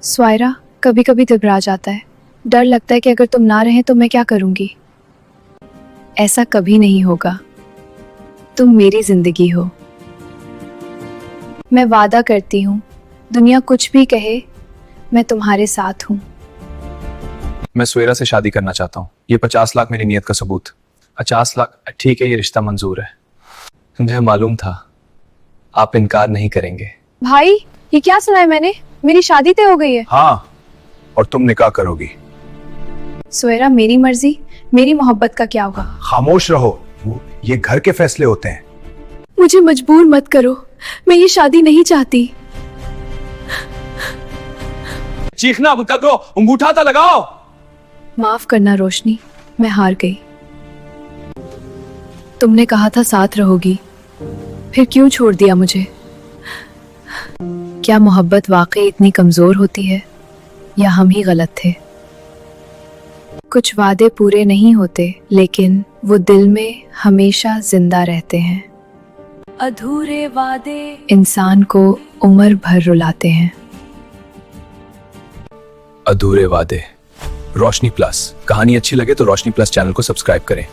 स्वायरा, कभी कभी घबरा जाता है। डर लगता है कि अगर तुम ना रहें तो मैं क्या करूंगी। ऐसा कभी नहीं होगा। तुम मेरी जिंदगी हो। मैं वादा करती हूँ, दुनिया कुछ भी कहे, मैं तुम्हारे साथ हूँ। मैं स्वेरा से शादी करना चाहता हूँ। ये 50 लाख मेरी नीयत का सबूत। 50 लाख ठीक है, ये रिश्ता मंजूर है। मुझे मालूम था आप इनकार नहीं करेंगे। भाई, ये क्या सुना है मैंने? मेरी शादी तय हो गई है। हाँ, और तुम निकाह करोगी। स्वेरा, मेरी मर्जी, मेरी मोहब्बत का क्या होगा? खामोश रहो, ये घर के फैसले होते हैं। मुझे मजबूर मत करो, मैं ये शादी नहीं चाहती। चीखना बंद करो, अंगूठा तो लगाओ। माफ करना रोशनी, मैं हार गई। तुमने कहा था साथ रहोगी, फिर क्यों छोड़ दिया मुझे? क्या मोहब्बत वाकई इतनी कमजोर होती है, या हम ही गलत थे? कुछ वादे पूरे नहीं होते, लेकिन वो दिल में हमेशा जिंदा रहते हैं। अधूरे वादे इंसान को उम्र भर रुलाते हैं। अधूरे वादे। रोशनी प्लस। कहानी अच्छी लगे तो रोशनी प्लस चैनल को सब्सक्राइब करें।